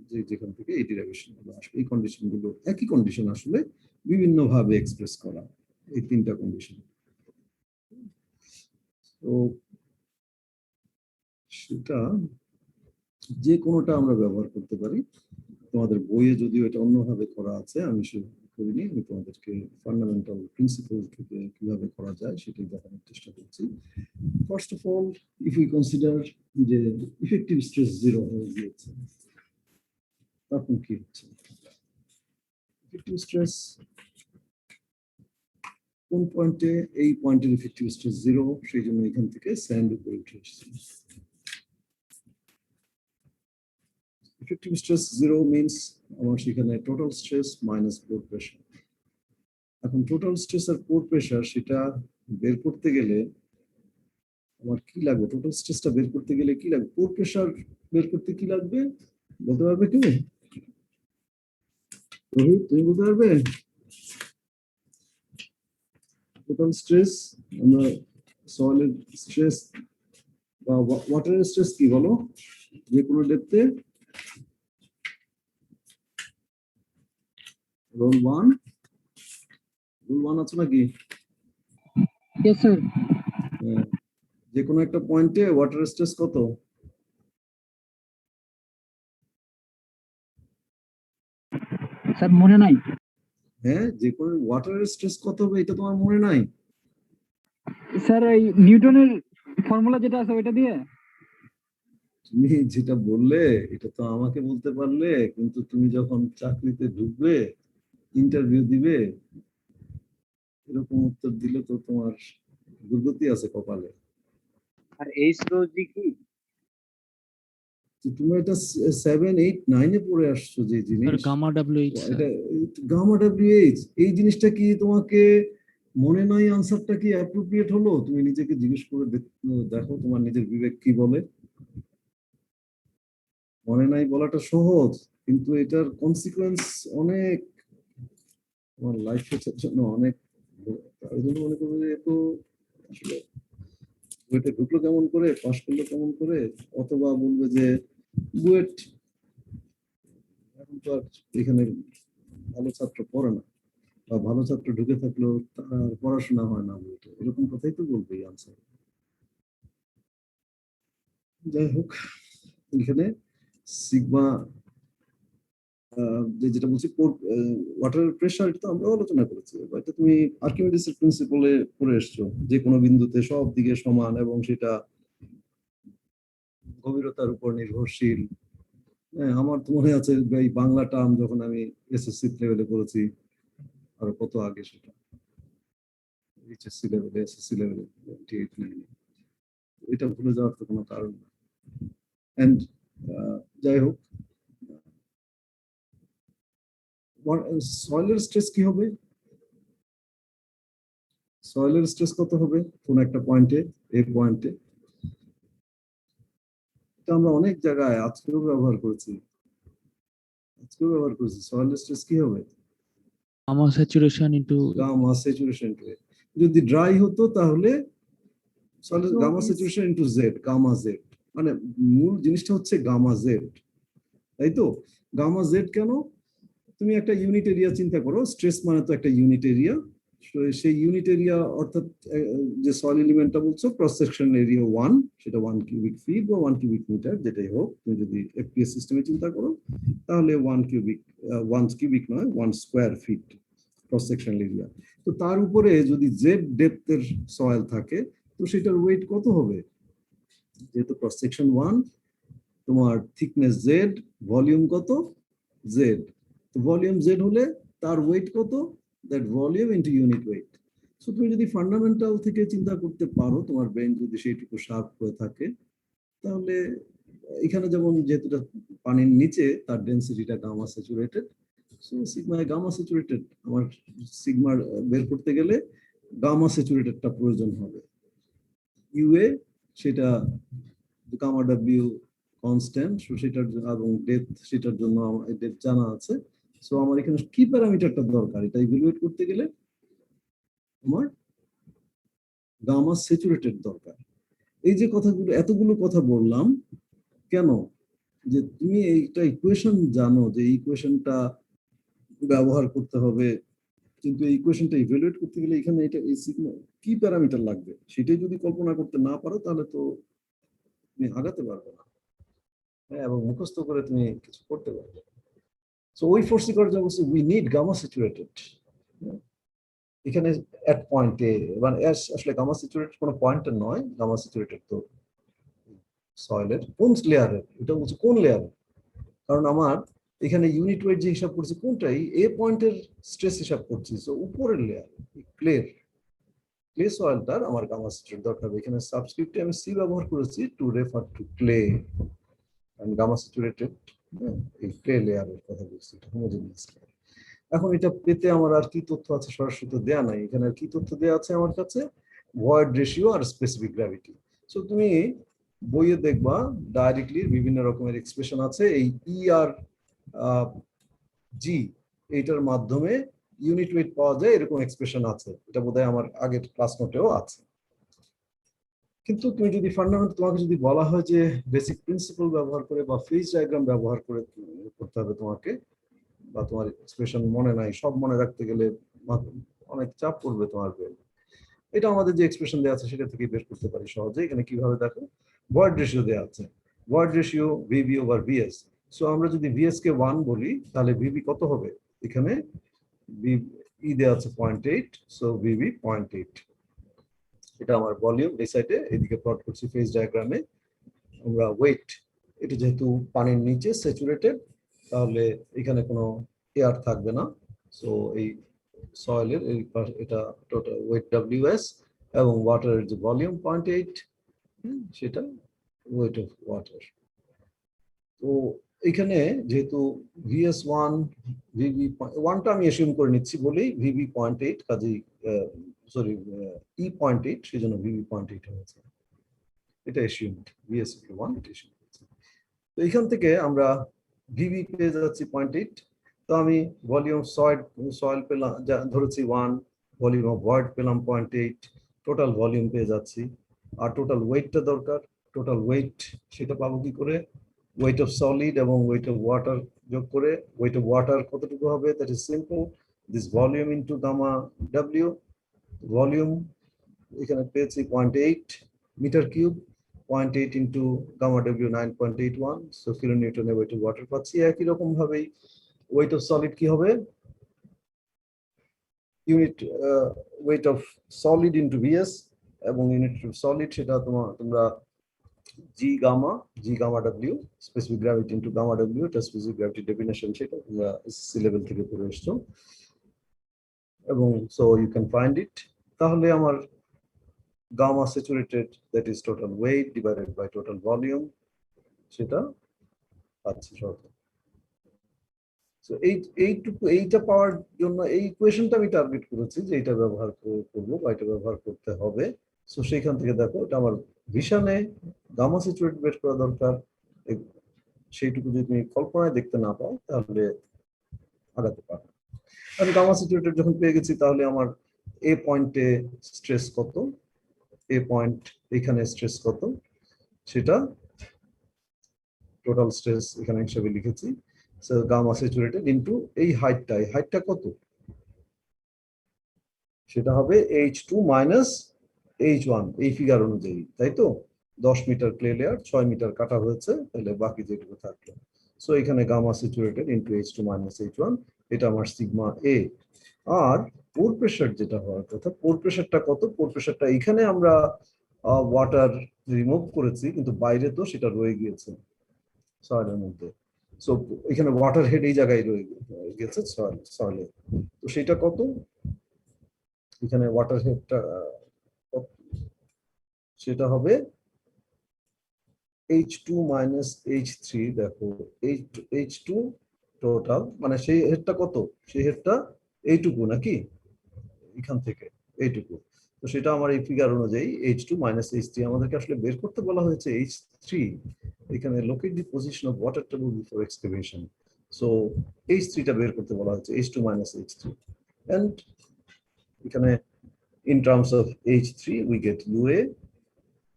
যে যেখান থেকে এই ডেরিভেশন গুলো আসবে, এই কন্ডিশন গুলো একই কন্ডিশন আসলে বিভিন্ন ভাবে এক্সপ্রেস করা, এই 3টা কন্ডিশন। তো সেটা যে কোনোটা আমরা ব্যবহার করতে পারি। তোমাদের বইয়ে যদিও এটা অন্যভাবে করা আছে, আমি সেটা করিনি, আমি তোমাদেরকে ফান্ডামেন্টাল প্রিন্সিপল থেকে কিভাবে করা যায় সেটাই দেখানোর চেষ্টা করছি। First of all, if you consider যে ইফেক্টিভ স্ট্রেস 0 হয়ে গিয়েছে, তখন কি হচ্ছে? ইফেক্টিভ স্ট্রেস কোন পয়েন্টে? এই পয়েন্টের ইফেক্টিভ স্ট্রেস 0, সেই জন্য এখান থেকে স্যান্ড উপরে উঠে এসেছে। Effective stress 0 means আমার সেখানে টোটাল স্ট্রেস মাইনাস পোর প্রেশার। এখন টোটাল স্ট্রেস আর পোর প্রেশার সেটা বের করতে গেলে আমার কি লাগবে টোটাল স্ট্রেসটা বের করতে গেলে কি লাগবে পোর প্রেসার বের করতে কি লাগবে বলতে পারবে কি রোহিত তুমি বলতে পারবে টোটাল স্ট্রেস আমরা সয়েলের স্ট্রেস বা ওয়াটারের স্ট্রেস কি বলো যে কোনো ডেপথে রোল 1 আছে নাকি Yes, sir. হ্যাঁ, যে কোনো একটা পয়েন্টে ওয়াটার স্ট্রেস কত স্যার মনে নাই। হ্যাঁ যে কোনো ওয়াটারের স্ট্রেস কত হবে এটা তোমার মনে নাই স্যার এই নিউটনের ফর্মুলা যেটা আছে ওইটা দিয়ে। তুমি যেটা বললে এটা তো আমাকে বলতে পারলে কিন্তু তুমি যখন চাকরিতে ঢুকবে ইন্টারভিউ দিবে এরকম উত্তর দিলে তো তোমার দুর্গতি আছে কপালে আর এইচ রো জি কি তো তুমি এটা 7, 8, 9 পড়ে আসছো যে জিনিস গামা ডব্লিউএইচ এটা গামা ডব্লিউএইচ এই জিনিসটা কি তোমাকে মনে নাই আনসারটা কি অ্যাপ্রোপ্রিয়েট হলো তুমি নিজেকে জিজ্ঞেস করে দেখো তোমার নিজের বিবেক কি বলে মনে নাই বলাটা সহজ কিন্তু এটার কনসিকুয়েন্স অনেক তোমার লাইফের জন্য অনেক তাই জন্য মনে করবো যে এত আসলে বুয়েটে ঢুকলো কেমন করে পাশ করলো কেমন করে অথবা বলবে যে বুয়েট এখন তো আর এখানে ভালো ছাত্র পড়ে না বা ভালো ছাত্র ঢুকে থাকলেও তার পড়াশোনা হয় না বুয়েটে এরকম কথাই তো বলবে এই আনসার যাই হোক এখানে সিগমা যেটা বলছি ওয়াটার প্রেসার এটা তো আমরা আলোচনা করেছি এটা তুমি আর্কিমিডিসের প্রিন্সিপালে পড়ে এসছো যে কোনো বিন্দুতে সব দিকে সমান এবং সেটা গভীরতার উপর নির্ভরশীল হ্যাঁ আমার তো মনে আছে এই বাংলা টার্ম যখন আমি এসএসসি লেভেলে পড়েছি আর কত আগে সেটা এইচএসসি লেভেলে এসএসসি লেভেলে 28-9 এটা ভুলে যাওয়ার তো কোনো কারণ না এন্ড যাই হোক সয়েলের স্ট্রেস কি হবে সয়েলের স্ট্রেস কত হবে কোন একটা পয়েন্টে এই পয়েন্টে এটা আমরা অনেক জায়গায় আজকেও ব্যবহার করেছি সয়েলের স্ট্রেস কি হবে gamma saturation into gamma saturation two যদি ড্রাই হতো তাহলে সয়েলের gamma saturation into Z gamma Z মানে মূল জিনিসটা হচ্ছে গামা জেড তাই তো গামা জেড কেন তুমি একটা ইউনিট এরিয়া চিন্তা করো স্ট্রেস মানে তো একটা ইউনিট এরিয়া সেই ইউনিট এরিয়া অর্থাৎ যে সয়েল এলিমেন্টটা বলছো ক্রস সেকশন এরিয়া 1 সেটা 1 কিউবিক ফিট বা 1 কিউবিক মিটার যেটাই হোক তুমি যদি এফপিএস সিস্টেমে চিন্তা করো তাহলে 1 কিউবিক নয় 1 square feet cross section area তো তার উপরে যদি জেড ডেপথের সয়েল থাকে তো সেটার ওয়েট কত হবে যেহেতু ক্রস সেকশন 1 তোমার থিকনেস জেড ভলিউম কত জেড তো ভলিউম জেড হলে তার ওয়েট কত that volume into unit weight so তুমি যদি ফান্ডামেন্টাল থেকে চিন্তা করতে পারো তোমার ব্রেন যদি সেইটুকু শার্প হয়ে থাকে তাহলে এখানে যেমন যেহেতু পানির নিচে তার ডেনসিটিটা gamma saturated so sigma gamma saturated আমার সিগমা বের করতে গেলে গামা স্যাচুরেটেডটা প্রয়োজন হবে ইউএ সেটা গামা ডব্লিউ কনস্ট্যান্ট সো সেটার এবং ডেপথ সেটার জন্য আমার ডেপথ জানা আছে সো আমার এখানে কি প্যারামিটারটা দরকার এটা ইভ্যালুয়েট করতে গেলে আমার গামা স্যাচুরেটেড দরকার এই যে কথাগুলো এতগুলো কথা বললাম কেন যে তুমি এইটা ইকুয়েশন জানো যে এই ইকুয়েশনটা ব্যবহার করতে হবে কিন্তু এই ইকুয়েশনটা ইভ্যালুয়েট করতে গেলে এখানে এটা এই সিগমা কি প্যারামিটার লাগবে সেটাই যদি কল্পনা করতে না পারো তাহলে তো তুমি আগাতে পারবে না হ্যাঁ এবং মুখস্থ করে তুমি কিছু করতে পারবে So ওই ফোর্সি করার জন্য we need gamma saturated এখানে at point A মানে আসলে গামা স্যাচুরেটেড কোনো পয়েন্টে নয় গামা স্যাচুরেটেড তো সয়েলের কোন লেয়ারের এটা হচ্ছে কোন লেয়ারের কারণ আমার এখানে ইউনিট ওয়েট যে হিসাব করছি কোনটাই এ পয়েন্টের স্ট্রেস হিসাব করছি সো উপরের লেয়ার ক্লে সয়েলটার আমার গামা স্যাচুরেটেড দরকার এখানে সাবস্ক্রিপ্টে আমি সি ব্যবহার করেছি two refer to clay and gamma saturated এই ক্লে লেয়ারের কথা বলছি এটা হোমোজেনিয়াস লেয়ার এখন এটা পেতে আমার আর কি তথ্য আছে সরাসরি তো দেয়া নাই এখানে আর কি তথ্য দেয়া আছে আমার কাছে ভয়েড রেশিও আর স্পেসিফিক গ্র্যাভিটি সো তুমি বইয়ে দেখবা ডাইরেক্টলি বিভিন্ন রকমের এক্সপ্রেশন আছে এই ই আর জি এটার মাধ্যমে ইউনিট ওয়েট পাওয়া যায় এরকম এক্সপ্রেশন আছে, এটা বোধহয় আমার আগের ক্লাস নোটেও আছে। কিন্তু তুমি যদি ফান্ডামেন্টাল তোমাকে যদি বলা হয় যে বেসিক প্রিন্সিপাল ব্যবহার করে বা ফেজ ডায়াগ্রাম ব্যবহার করে করতে হবে তোমাকে, বা তোমার এক্সপ্রেশন মনে নাই, সব মনে রাখতে গেলে অনেক চাপ পড়বে তোমার ব্রেন। এটা আমাদের যে এক্সপ্রেশন দেওয়া আছে সেটা থেকে বের করতে পারি সহজে। এখানে কিভাবে দেখো, ভয়েড রেশিও দেওয়া আছে, void ratio VB over VS. So আমরা যদি ভিএস কে 1 বলি তাহলে ভিবি কত হবে, এখানে ই দেওয়া আছে 0.8, সো ভিবি 0.8। এটা আমার ভলিউম, এই সাইডে এদিকে প্লট করছি ফেজ ডায়াগ্রামে। আমরা ওয়েট, এটা যেহেতু পানির নিচে স্যাচুরেটেড তাহলে এখানে কোনো এয়ার থাকবে না, সো এই সয়েলের এই এটা টোটাল ওয়েট ডব্লিউএস, এবং ওয়াটারের যে ভলিউম 0.8 সেটা ওয়েট অফ ওয়াটার। তো এখানে যেহেতু VS1 VB 1টা আমি অ্যাসিউম করে নিচ্ছি বলেই VB 0.8, কাজেই সরি E 0.8, সেজন্য VB 0.8 হয়েছে, এটা অ্যাসিউমড। VS1 এটা অ্যাসিউম করেছি। তো এখান থেকে আমরা VB পেয়ে যাচ্ছি 0.8। তো আমি ভলিউম সয়েল পেলাম ধরেছি 1, ভলিউম অফ ভয়েড পেলাম 0.8, টোটাল ভলিউম পেয়ে যাচ্ছি। আর টোটাল ওয়েটটা দরকার, টোটাল ওয়েট সেটা পাবো কি করে, ওয়েট অফ সলিড এবং ওয়েট অফ ওয়াটার যোগ করে। ওয়েট অফ ওয়াটার কতটুকু হবে, that is simple, this volume into gamma W. Volume এখানে পেয়েছি 0.8 metre cube, 0.8 into gamma W 9.81, so কিলোনিউটনে ওয়েট অফ ওয়াটার পাচ্ছি। একই রকম ভাবেই ওয়েট অফ সলিড কি হবে, unit weight of solid into VS, এবং ইউনিট অফ সলিড সেটা তোমরা G gamma W, specific gravity into gamma W, এটা স্পেসিফিক গ্র্যাভিটি ডেফিনেশন, সেটা তোমরা সি লেভেল থেকে পড়ে এসছো, এবং so you can find it. তাহলে আমার gamma saturated, that is total weight divided by total volume, সেটা পাচ্ছি সহজে। সো এইটা পাওয়ার জন্য এই ইকুয়েশনটা আমি টার্গেট করেছি যে এটা ব্যবহার করবো বা এটা ব্যবহার করতে হবে। সো সেইখান থেকে দেখো এটা আমার ভিশনে গামা স্যাচুরেটেড বের করা দরকার, সেইটুকু যদি তুমি কল্পনায় দেখতে না পাও তাহলে আগাতে পারো। আমি গামা স্যাচুরেটেড যখন পেয়ে গেছি তাহলে আমার এ পয়েন্টে স্ট্রেস কত, এ পয়েন্ট এখানে স্ট্রেস কত, সেটা টোটাল স্ট্রেস এখানে হিসেবে লিখেছি। সো গামা স্যাচুরেটেড ইনটু এই হাইটটা কত, সেটা হবে H2 মাইনাস H1 এই ফিগার অনুযায়ী, তাই তো। 10 মিটার ক্লে লেয়ার, 6 মিটার কাটা হয়েছে, তাহলে বাকি যেটুকু থাকলো। সো এখানে gamma saturated into H2 minus H1, এটা আমার সিগমা এ। আর পোর প্রেসার যেটা হওয়ার কথা, পোর প্রেসারটা কত, পোর প্রেসারটা এখানে আমরা ওয়াটার রিমুভ করেছি কিন্তু বাইরে তো সেটা রয়ে গিয়েছে সয়েলের মধ্যে। সো এখানে ওয়াটার হেড এই জায়গায় রয়ে গেছে সয়েলে, তো সেটা কত, এখানে ওয়াটার হেডটা সেটা হবে H2 মাইনাস H3। দেখো H2 টোটাল মানে সেই হেডটা কত, সেই হেডটা এইটুকু নাকি, এখান থেকে এইটুকু। তো সেটা আমার এই ফিগার অনুযায়ী H2 মাইনাস H3, আমাদেরকে আসলে বের করতে বলা হয়েছে H3, এখানে locate the position of water table before excavation. So H3টা বের করতে বলা হয়েছে, H2 মাইনাস H3, এন্ড এখানে in terms of H3 we get UA,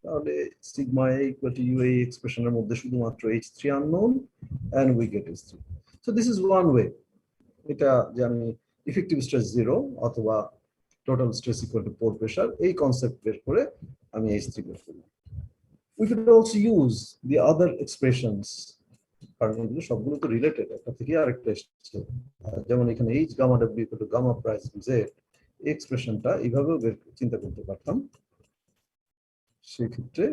তাহলে sigma A equal to UA এক্সপ্রেশনের মধ্যে শুধুমাত্র H3 unknown and we get H3. So this is one way, এটা যে আমি ইফেক্টিভ স্ট্রেস 0 অথবা total stress equal to poor pressure, এই concept বের করে আমি H3 বের করব। We could also use the other expressions, কারণ এগুলো সবগুলো তো রিলেটেড, একটা থেকে আরেকটা এসেছে। যেমন এখানে H gamma W equal to gamma price Z, এক্সপ্রেশনটা এইভাবেও চিন্তা করতে পারতাম। সেক্ষেত্রে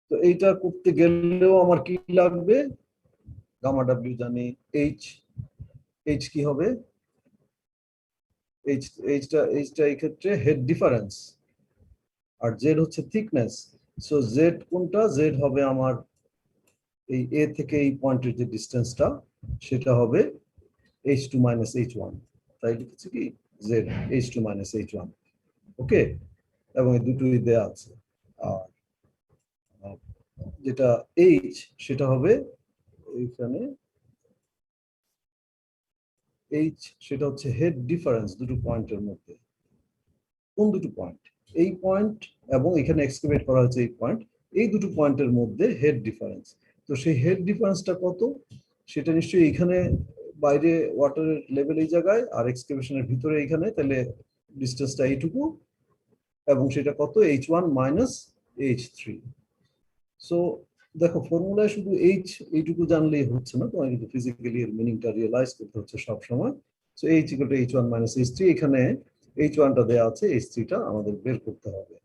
তো এইটা করতে গেলেও আমার কি লাগবে, গামা ডাব্লিউ জানি, এইচ কি হবে, এইচটা এই ক্ষেত্রে হেড ডিফারেন্স, আর জেড হচ্ছে থিকনেস। সো জেড কোনটা, জেড হবে আমার এই এ থেকে এই পয়েন্টের যে ডিস্টেন্সটা, সেটা হবে H2 মাইনাস H1, তাই লিখেছি কি জেড H2 মাইনাস H1। ওকে, এবং এই দুটোই দেয়া আছে। আর যেটা এইচ সেটা হবে এইখানে এইচ, সেটা হচ্ছে হেড ডিফারেন্স দুটো পয়েন্টের মধ্যে। কোন দুটো পয়েন্ট? এই পয়েন্ট এবং এখানে এক্সক্রিমেট করা হয়েছে এই পয়েন্ট, এই দুটো পয়েন্টের মধ্যে হেড ডিফারেন্স। তো সেই হেড ডিফারেন্সটা কত? সেটা নিশ্চয়ই এখানে বাইরে ওয়াটারের লেভেল এই জায়গায়, আর এক্সক্রিমেশনের ভিতরে এখানে, তাহলে ডিস্টেন্সটা এইটুকু, এবং সেটা কত? H1 minus H3। সো দেখো ফর্মুলায় শুধু এইচ এইটুকু জানলেই হচ্ছে না, তোমার কিন্তু ফিজিক্যালি এর মিনিংটা রিয়েলাইজ করতে হচ্ছে সব সময়। So H equal to H1 minus H3, এখানে H1 টা দেয়া আছে, H3 টা আমাদের বের করতে হবে।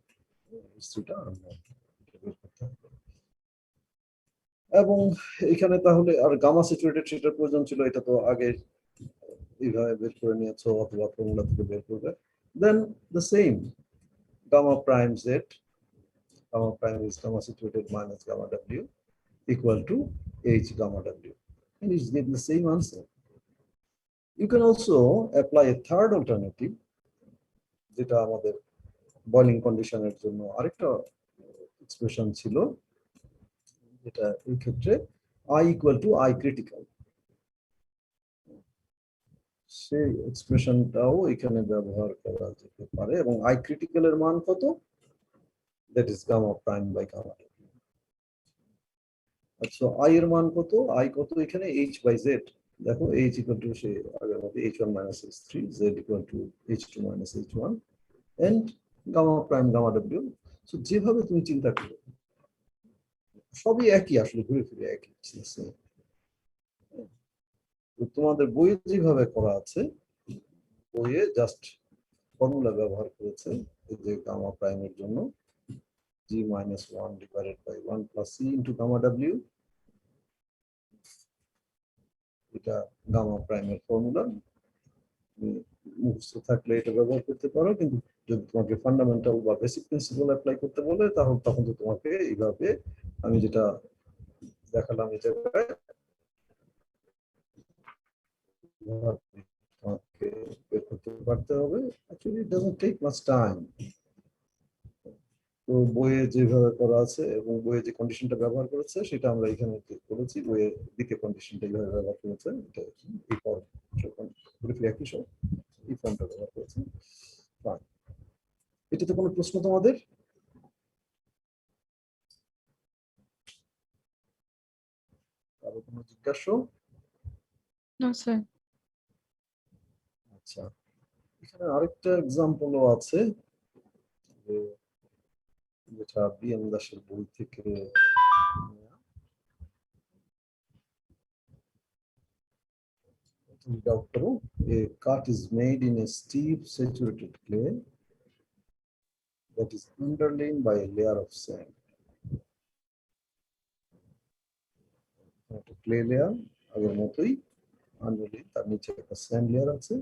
H3 টা আমরা বের করতে হবে। এবং এখানে তাহলে আর গামা স্যাচুরেটেড সেটার প্রয়োজন ছিল, এটা তো আগে এইভাবে বের করে নিয়েছো অথবা ফর্মুলা থেকে বের করবে। Then the same gamma prime z, gamma prime is gamma situated minus gamma w equal to h gamma w, and it's getting the same answer. You can also apply a third alternative, যেটা আমাদের boiling কন্ডিশনের জন্য আরেকটা expression ছিল, যেটা এই ক্ষেত্রে I equal to I critical, সেই এক্সপ্রেশনটাও এখানে ব্যবহার করা যেতে পারে। এবং I critical এর মান কত? That is gamma prime by gamma w। আচ্ছা, I এর মান কত? I কত এখানে? h by z। দেখো h equal to সে আগের মতো h1 minus h3, z equal to h2 minus h1, and gamma prime gamma w। So যেভাবে তুমি চিন্তা করো সবই একই, আসলে ঘুরে ফিরে একই। তোমাদের বইয়ে যেভাবে করা আছে, বইয়ে জাস্ট ফর্মুলা ব্যবহার করেছে, এই যে গামা প্রাইমের জন্য g minus 1 divided by 1 plus c into gamma w, এটা গামা প্রাইমের ফর্মুলা। মুখস্থ থাকলে এটা ব্যবহার করতে পারো, কিন্তু যদি তোমাকে ফান্ডামেন্টাল বা বেসিক প্রিন্সিপাল অ্যাপ্লাই করতে বলে, তাহলে তখন তো তোমাকে এইভাবে আমি যেটা দেখালাম এই জায়গায় তোমাকে বের করতে পারতে হবে। Actually it doesn't take much time. তো বইয়ে যেভাবে করা আছে এবং বইয়ে যে কন্ডিশনটা ব্যবহার করেছে সেটা আমরা এখানে করেছি। বইয়ে দ্বিতীয় কন্ডিশনটা এইভাবে ব্যবহার করেছে, এটা এই ফর্ম একই সব এই ফর্মটা ব্যবহার করেছে। এটাতে কোনো প্রশ্ন তোমাদের? কারো কোনো জিজ্ঞাসা? No, sir. আচ্ছা, এখানে আরেকটা এক্সাম্পলও আছে, যেটা বিএম দাসের বই থেকে ডাউট করো। A cut is made in a steep saturated clay that is underlain by a layer of sand. একটা ক্লে লেয়ার আগের মতোই আন্ডারলেইন, তার নিচে একটা স্যান্ড লেয়ার আছে।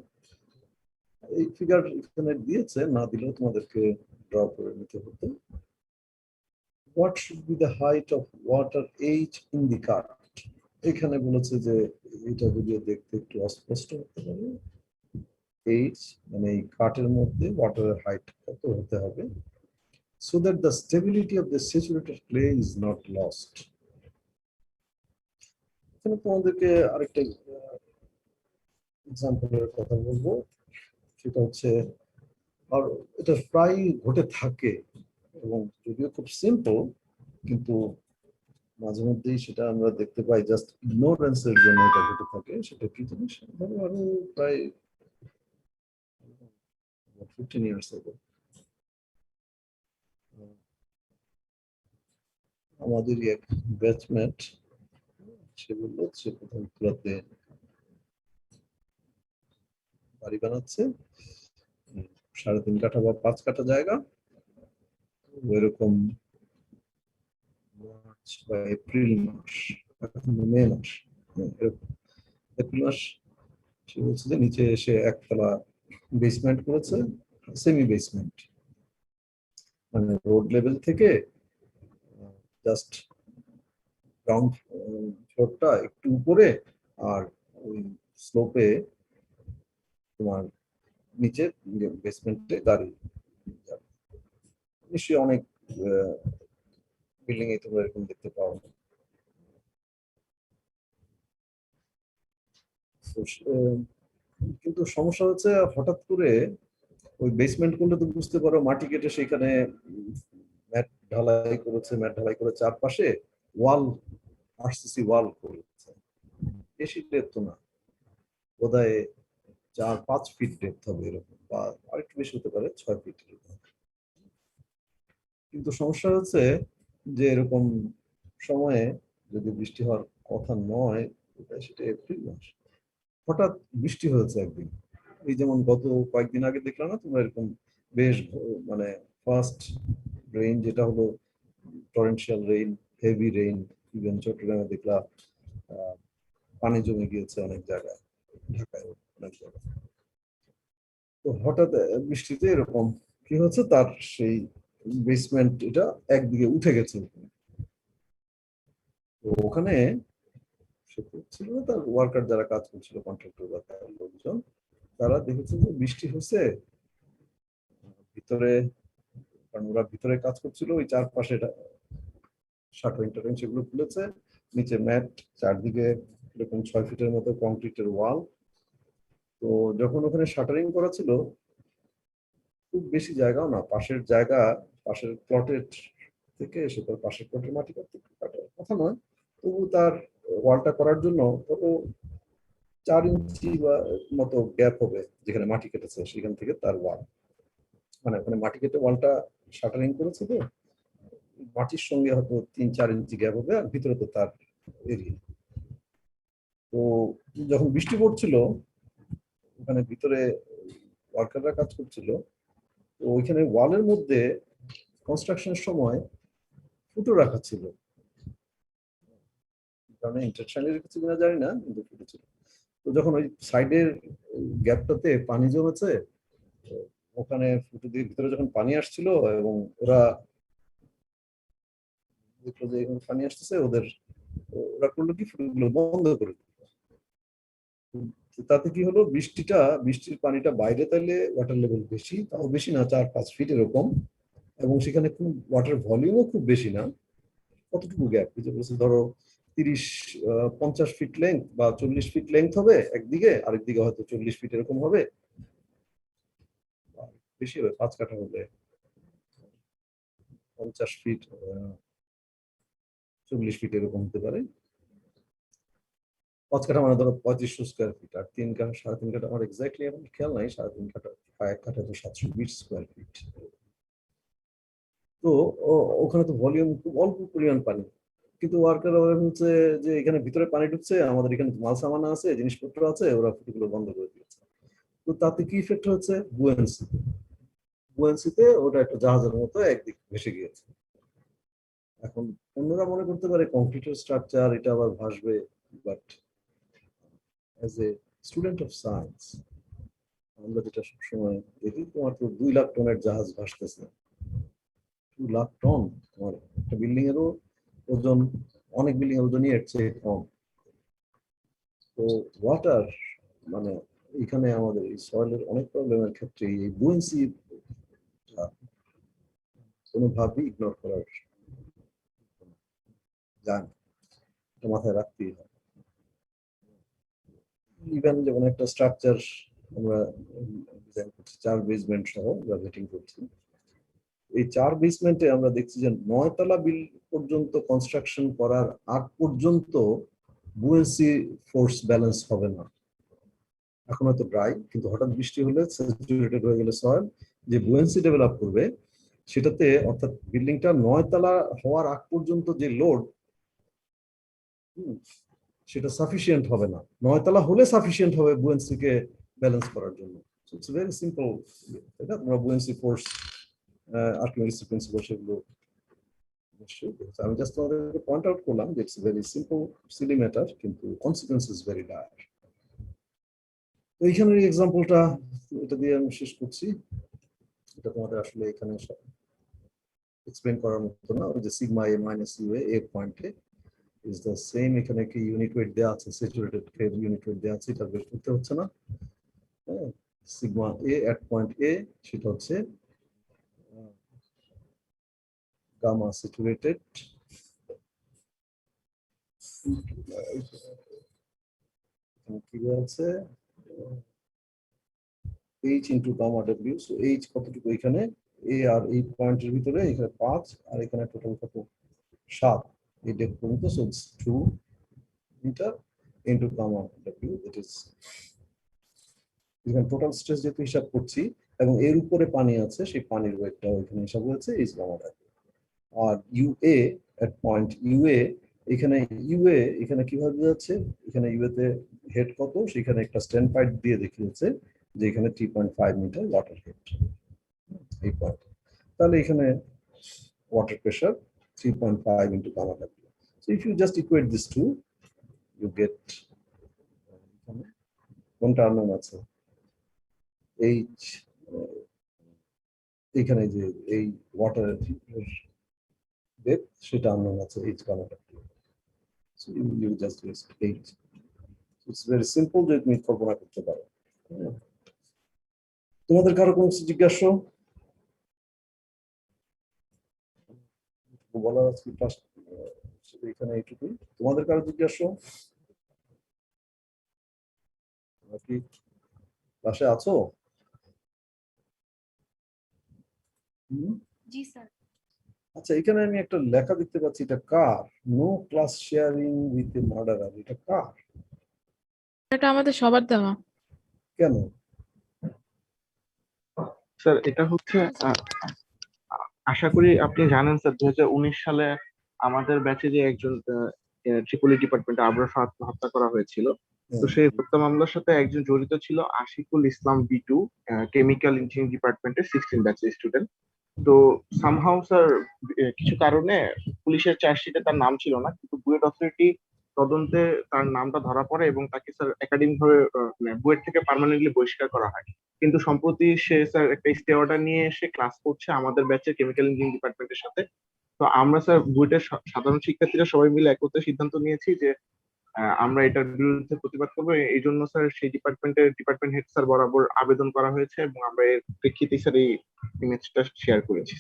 এই ফিগার এখানে দিয়েছে, না দিলেও তোমাদেরকে ড্র করে নিতে হতো। What should be the height of water H in the cut? এখানে বলেছে যে এটা যদিও দেখতে একটু অস্পষ্ট হতে পারে, H মানে এই কাটের মধ্যে ওয়াটারের হাইট কত হতে হবে, so that the stability of the saturated clay is not lost. এখানে তোমাদেরকে আরেকটা এক্সাম্পলের কথা বলবো, সেটা হচ্ছে, আর এটা প্রায় ঘটে থাকে এবং যদিও খুব সিম্পল, কিন্তু মাঝে মধ্যেই সেটা আমরা দেখতে পাই জাস্ট ইগনোরেন্সের জন্য এটা ঘটে থাকে। সেটা কি জিনিস? ধরো আরো প্রায় 15 years ago আমাদের এক ব্যাচমেট, সে বললো সে প্রথম ফ্লোরে বাড়ি বানাচ্ছে, 3.5 কাঠা বা 5 কাঠা জায়গা, ওইরকম মার্চ বা এপ্রিল মাস, মে মাস, এরকম এপ্রিল মাস, সে বলছে যে নিচে এসে একতলা বেসমেন্ট করেছে, সেমি বেসমেন্ট, মানে রোড লেভেল থেকে জাস্ট গ্রাউন্ড ফ্লোরটা একটু উপরে, আর ওই স্লোপে তোমার নিচে বেসমেন্টে গাড়ি যাবে। নিশ্চয়ই অনেক বিল্ডিং এ তোমরা এরকম দেখতে পাও। তো, কিন্তু সমস্যা হচ্ছে হঠাৎ করে ওই বেসমেন্ট করলে তো বুঝতে পারো মাটি কেটে সেখানে ম্যাট ঢালাই করেছে, ম্যাট ঢালাই করে চারপাশে ওয়াল, আরসিসি ওয়াল করেছে। বেশি ডেপথ না, বোধহয় 4-5 ফিট ডেপথ হবে এরকম, বা আরেকটু বেশি হতে পারে, 6 ফিট। কিন্তু সমস্যা হচ্ছে যে এরকম সময়ে যদি বৃষ্টি হওয়ার কথা নয়, সেটা এপ্রিল মাস, হঠাৎ বৃষ্টি হয়েছে একদিন। এই যেমন গত কয়েকদিন আগে দেখলাম না তোমরা, এরকম বেশ মানে ফার্স্ট রেইন, যেটা হলো টরেন্সিয়াল রেইন, হেভি রেইন। ইভেন চট্টগ্রামে দেখলাম পানি জমে গিয়েছে অনেক জায়গায়, ঢাকায় অনেক জায়গায়। তো হঠাৎ বৃষ্টিতে এরকম কি হচ্ছে, তার সেই বেসমেন্ট এটা একদিকে উঠে গেছে। তো ওখানে সে ছিল না, তার ওয়ার্কার যারা কাজ করছিল, কন্ট্রাক্টর বা তার লোকজন, তারা দেখেছে যে বৃষ্টি হচ্ছে ভিতরে, কারণ ওরা ভিতরে কাজ করছিল, ওই চারপাশে শাটারিং টাটারিং সেগুলো খুলেছে, নিচে ম্যাট, চারদিকে এরকম 6 ফিটের মতো কংক্রিটের ওয়াল। তো যখন ওখানে শাটারিং করা ছিল, খুব বেশি জায়গাও না, পাশের জায়গা, পাশের প্লটের থেকে এসে তার পাশের প্লটের মাটি কাটার কথা নয়, তবু তার ওয়ালটা করার জন্য ধরো 4 ইঞ্চি বা মতো গ্যাপ হবে, যেখানে মাটি কেটেছে সেখান থেকে তার ওয়াল, মানে ওখানে মাটি কেটে ওয়ালটা শাটারিং করেছে, তো মাটির সঙ্গে হয়তো 3-4 ইঞ্চি গ্যাপ হবে, আর ভিতরে তো তার এরিয়া। তো যখন বৃষ্টি পড়ছিল, ওখানে ভিতরে ওয়ার্কাররা কাজ করছিল, তো ওইখানে ওয়ালের মধ্যে কনস্ট্রাকশনের সময় ফুটো রাখা ছিল, কারণ ইন্টারশনে রেখেছে কিনা জানি না, কিন্তু ফুটো ছিল। তো যখন ওই সাইডের গ্যাপটাতে পানি জমেছে, ওখানে ফুটো দিয়ে ভিতরে যখন পানি আসছিল, এবং ওরা দেখলো যে এখানে পানি আসতেছে, ওরা করলো কি, ফুটোগুলো বন্ধ করে দিল। তাতে কি হলো, বৃষ্টির পানিটা বাইরে, তাইলে ওয়াটার লেভেল বেশি, তাও বেশি না, 4-5 ফিট এরকম, এবং সেখানে খুব ওয়াটার ভলিউমও খুব বেশি না। কতটুকু গ্যাপ, এই যে বলছে ধরো 50 ফিট লেন্থ বা 40 ফিট লেন্থ হবে একদিকে, আরেকদিকে হয়তো 40 ফিট এরকম হবে, বেশি হবে, 5 কাঠা হবে, 50 ফিট, 40 ফিট এরকম হতে পারে। 5 কাঠা মানে ধরো 3500 স্কোয়ার ফিট, আর 3 কাঠা 3.5 কাঠা, আমার এক্স্যাক্টলি এখন খেয়াল নাই, 3.5 কাঠা, 1 কাঠা তো 720 স্কোয়ার ফিট। তো ওখানে তো ভলিউম খুব অল্প পরিমাণ পানি, কিন্তু ওয়ার্কার হচ্ছে যে এখানে ভিতরে পানি ঢুকছে, আমাদের এখানে মাল সামানা আছে, জিনিসপত্র আছে, ওরা ফুটগুলো বন্ধ করে দিয়েছে। তো তাতে কি ইফেক্ট হচ্ছে, বুয়েন্সিতে ওটা একটা জাহাজের মতো একদিক ভেসে গিয়েছে। এখন অন্যরা মনে করতে পারে কংক্রিটের স্ট্রাকচার, এটা আবার ভাসবে, but as a student of science আমরা যেটা সবসময় দেখি, তোমার তো 2 লাখ টনের জাহাজ ভাসতেছে, 2 লাখ টন, তোমার একটা বিল্ডিং এরও ওজন, অনেক বিল্ডিং এর ওজনই এর চেয়ে কম। তো ওয়াটার, মানে এখানে আমাদের এই সয়েলের অনেক প্রবলেমের ক্ষেত্রে এই বুয়েন্সি কোনোভাবেই ইগনোর করার যায় না, এটা মাথায় রাখতেই হয়। ইভেন যেমন একটা স্ট্রাকচার আমরা ডিজাইন করছি 4 বেসমেন্ট সহ, আমরা ভেটিং করছি, এই 4 বেসমেন্টে আমরা দেখছি যে 9 তলা বিল পর্যন্ত কনস্ট্রাকশন করার আগ পর্যন্ত বুয়েন্সি ফোর্স ব্যালেন্স হবে না। এখন হয়তো ড্রাই, কিন্তু হঠাৎ বৃষ্টি হলে স্যাচুরেটেড হয়ে গেলে সয়েল, যে বুয়েন্সি ডেভেলপ করবে সেটাতে, অর্থাৎ বিল্ডিংটা 9 তলা হওয়ার আগ পর্যন্ত যে লোড, সেটা সাফিসিয়েন্ট হবে না। 9 তলা হলে সাফিসিয়েন্ট হবে বুয়েন্সিকে ব্যালেন্স করার জন্য। ইটস ভেরি সিম্পল, এটা তোমরা বুয়েন্সি ফোর্স, আর্কিমিডিস প্রিন্সিপাল সেগুলো নিশ্চয়ই দেখেছো। আমি জাস্ট তোমাদেরকে পয়েন্ট আউট করলাম যে it's very simple, Seely matter, কিন্তু কনসিকুয়েন্স ইজ ভেরি ডায়ার। তো এইখানের এক্সাম্পলটা, এটা দিয়ে আমি শেষ করছি। এটা তোমাদের আসলে এখানে এক্সপ্লেন করার মতো না, ওই যে sigma A minus U A পয়েন্টে ইজ দ্য সেম, এখানে কি ইউনিট ওয়েট দেওয়া আছে, স্যাচুরেটেড ফেজ ইউনিট ওয়েট দেওয়া আছে, এটা বের করতে হচ্ছে না। হ্যাঁ, সিগমা এ এট পয়েন্ট এ, সেটা হচ্ছে gamma saturated কি বলছে h into gamma w, so h কতটুকু এখানে a আর এই পয়েন্টের ভিতরে এখানে 5 আর এখানে টোটাল কত 7 এই ডেপ পর্যন্ত, so it's 2 meter into gamma w, that is এখানে টোটাল স্ট্রেস যেহেতু হিসাব করছি এবং এর উপরে পানি আছে সেই পানির ওয়েটটা এখানে হিসাব হয়েছে h gamma w। R UA at point UA এখানে UA এখানে কিভাবে যাচ্ছে, এখানে UA তে হেড কত সেখানে একটা স্ট্যান্ড পাইপ দিয়ে দেখিয়েছে যে এখানে 3.5 মিটার ওয়াটার হেড এই পয়েন্ট, তাহলে এখানে water pressure 3.5 into gamma w, so if you just equate this two you get কোনটা আননোন আছে h এখানে যে এই ওয়াটার depth সেটা আননোন আছে h gamma w, so you just use h, so it's very simple যে তুমি কল্পনা করতে পারো। তোমাদের কারো কোনো জিজ্ঞাসা বলা আছে ক্লাস এখানে এইটুকুই, তোমাদের কারো জিজ্ঞাসা নাকি ক্লাসে আছো? জি স্যার। আচ্ছা এখানে আমি একটা লেখা দেখতে পাচ্ছি, এটা কার? No class sharing with a murderer, এটা কার? এটা আমাদের সবার দেওয়া। কেন? স্যার এটা হচ্ছে আশা করি আপনি জানেন স্যার 2019 সালে আমাদের ব্যাচে যে একজন ট্রিপলি ডিপার্টমেন্টে আবরার হত্যা করা হয়েছিল, তো সেই হত্যা মামলার সাথে একজন জড়িত ছিল আশিকুল ইসলাম বিটু, কেমিক্যাল ইঞ্জিনিয়ারিং ডিপার্টমেন্টের 16 ব্যাচের স্টুডেন্ট। তো সামহাউ স্যার কিছু কারণে পুলিশের চার্জশিটে তার নাম ছিল না, কিন্তু বুয়েট অথরিটি তদন্তে তার নামটা ধরা পড়ে এবং তাকে স্যার একাডেমিক ভাবে বুয়েট থেকে পার্মানেন্টলি বহিষ্কার করা হয়। কিন্তু সম্প্রতি সে স্যার একটা স্টে অর্ডার নিয়ে এসে ক্লাস করছে আমাদের ব্যাচের কেমিক্যাল ইঞ্জিনিয়ারিং ডিপার্টমেন্টের সাথে। তো আমরা স্যার বুয়েটের সাধারণ শিক্ষার্থীরা সবাই মিলে একত্রে সিদ্ধান্ত নিয়েছি যে আমরা এটার বিরুদ্ধে প্রতিবাদ করবো, এই জন্য স্যার সেই ডিপার্টমেন্ট হেড স্যার বরাবর আবেদন করা হয়েছে এবং আমরা এর প্রেক্ষিতে স্যার এই ইমেজটা শেয়ার করেছি।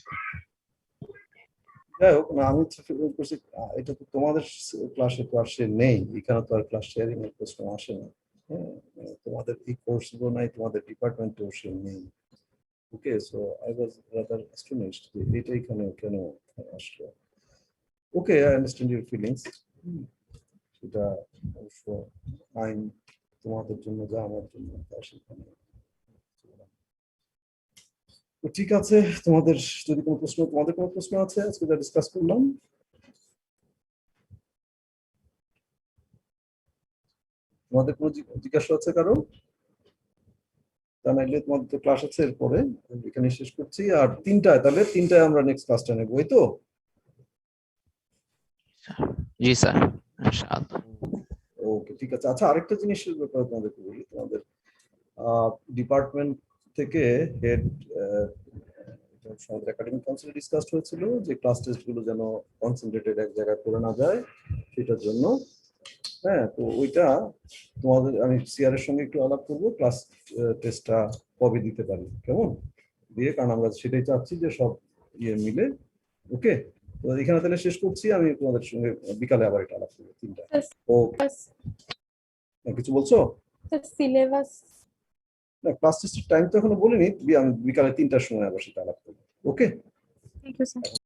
যাই হোক না, আমি করছি এটা তো তোমাদের ক্লাসে তো আর সে নেই, এখানে তো আর ক্লাস শেয়ারিং এর প্রশ্ন আসে না। হ্যাঁ, তোমাদের এই কোর্স গুলো নাই, তোমাদের ডিপার্টমেন্টেও সে নেই। Okay, so I was rather astonished যে এটা এখানে কেন আসলো। Okay, I understand your feelings, সেটা অবশ্য আইন তোমাদের জন্য যা আমার জন্য তা সেখানে। তো ঠিক আছে, তোমাদের যদি কোনো প্রশ্ন, তোমাদের কোনো প্রশ্ন আছে আজকে যা ডিসকাস করলাম? তোমাদের কোনো জিজ্ঞাসা আছে কারো? তা নাইলে তোমাদের তো ক্লাস আছে এরপরে, এখানে শেষ করছি। আর 3টায়, তাহলে 3টায় আমরা নেক্সট ক্লাসটা নেবো, এই তো? জি স্যার ইনশাআল্লাহ। ওকে, ঠিক আছে। আচ্ছা, আরেকটা জিনিসের ব্যাপারে তোমাদেরকে বলি, তোমাদের ডিপার্টমেন্ট থেকে হেড আমাদের একাডেমিক কাউন্সিলে ডিসকাস হয়েছিল যে ক্লাস টেস্ট গুলো যেন কনসেন্ট্রেটেড এক জায়গায় করে না যায়, সেটার জন্য। হ্যাঁ, তো ওইটা তোমাদের আমি সিআর এর সঙ্গে একটু আলাপ করবো, ক্লাস টেস্টটা কবে দিতে পারি, কেমন দিয়ে, কারণ আমরা সেটাই চাচ্ছি যে সব ইয়ে মিলে। ওকে, তো এখানে তাহলে শেষ করছি, আমি তোমাদের সঙ্গে বিকালে আবার এটা আলাপ করবো 3টায়। ও কিছু বলছো? সিলেবাস না, ক্লাস টেস্টের টাইম তো এখনো বলিনি, আমি বিকালে 3টার সময় আবার সেটা আলাপ করবো। ওকে, ঠিক আছে।